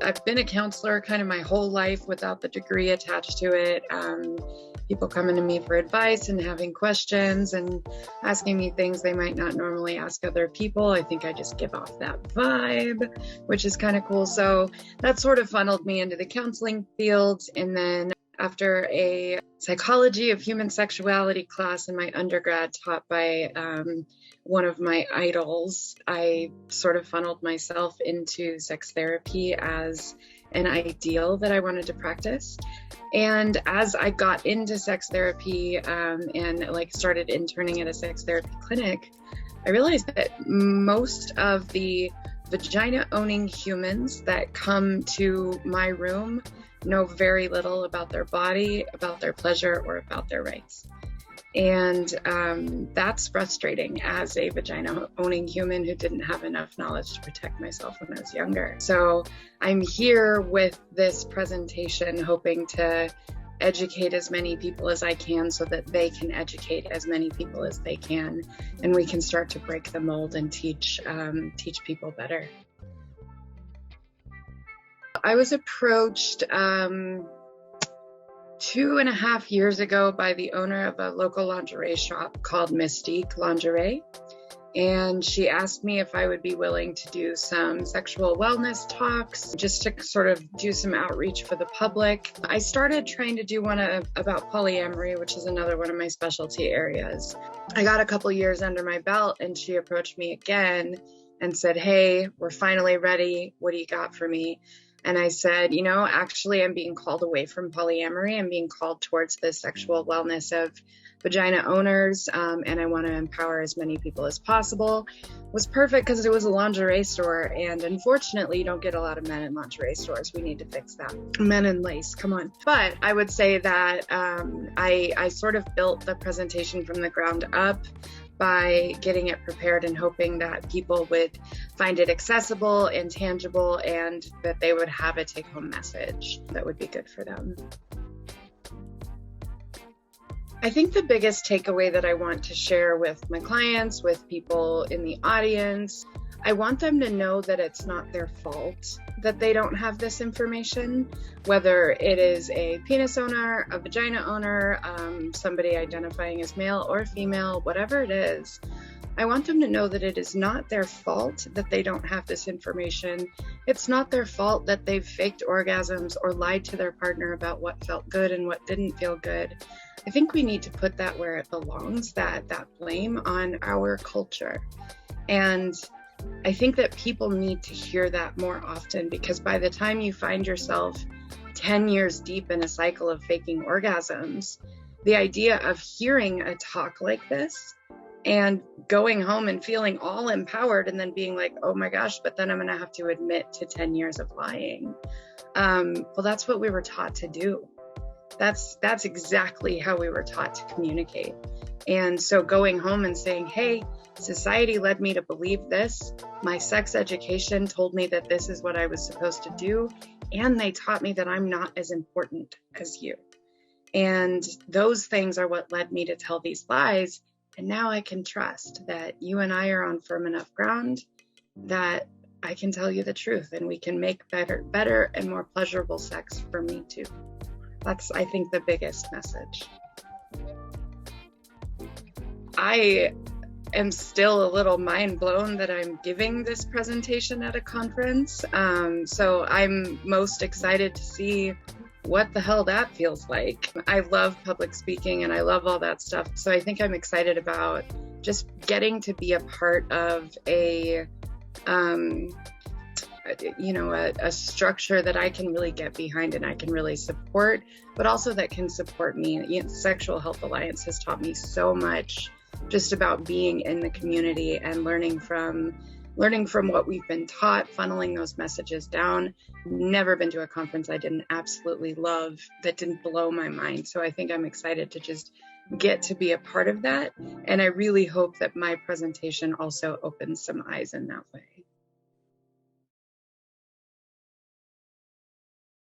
I've been a counselor kind of my whole life without the degree attached to it. People coming to me for advice and having questions and asking me things they might not normally ask other people. I think I just give off that vibe, which is kind of cool. So that sort of funneled me into the counseling field. And then after a psychology of human sexuality class in my undergrad taught by one of my idols, I sort of funneled myself into sex therapy as an ideal that I wanted to practice. And as I got into sex therapy and started interning at a sex therapy clinic, I realized that most of the vagina-owning humans that come to my room know very little about their body, about their pleasure, or about their rights. And that's frustrating as a vagina-owning human who didn't have enough knowledge to protect myself when I was younger. So I'm here with this presentation hoping to educate as many people as I can so that they can educate as many people as they can, and we can start to break the mold and teach people better. I was approached 2.5 years ago by the owner of a local lingerie shop called Mystique Lingerie. And she asked me if I would be willing to do some sexual wellness talks, just to sort of do some outreach for the public. I started trying to do one about polyamory, which is another one of my specialty areas. I got a couple years under my belt and she approached me again and said, "Hey, we're finally ready. What do you got for me?" And I said, actually, I'm being called away from polyamory. I'm being called towards the sexual wellness of vagina owners, and I want to empower as many people as possible. It was perfect because it was a lingerie store, and unfortunately, you don't get a lot of men in lingerie stores. We need to fix that. Men in lace, come on. But I would say that I sort of built the presentation from the ground up by getting it prepared and hoping that people would find it accessible and tangible and that they would have a take-home message that would be good for them. I think the biggest takeaway that I want to share with my clients, with people in the audience, I want them to know that it's not their fault that they don't have this information, whether it is a penis owner, a vagina owner, somebody identifying as male or female, whatever it is. I want them to know that it is not their fault that they don't have this information. It's not their fault that they've faked orgasms or lied to their partner about what felt good and what didn't feel good. I think we need to put that where it belongs, that blame on our culture. And I think that people need to hear that more often, because by the time you find yourself 10 years deep in a cycle of faking orgasms, the idea of hearing a talk like this and going home and feeling all empowered and then being like, oh my gosh, but then I'm going to have to admit to 10 years of lying. Well, that's what we were taught to do. That's exactly how we were taught to communicate. And so going home and saying, hey, society led me to believe this. My sex education told me that this is what I was supposed to do. And they taught me that I'm not as important as you. And those things are what led me to tell these lies. And now I can trust that you and I are on firm enough ground that I can tell you the truth and we can make better and more pleasurable sex for me too. That's, I think, the biggest message. I am still a little mind blown that I'm giving this presentation at a conference. So I'm most excited to see what the hell that feels like. I love public speaking and I love all that stuff. So I think I'm excited about just getting to be a part of a structure that I can really get behind and I can really support, but also that can support me. Sexual Health Alliance has taught me so much just about being in the community and learning from what we've been taught, funneling those messages down. Never been to a conference I didn't absolutely love, that didn't blow my mind. So I think I'm excited to just get to be a part of that. And I really hope that my presentation also opens some eyes in that way.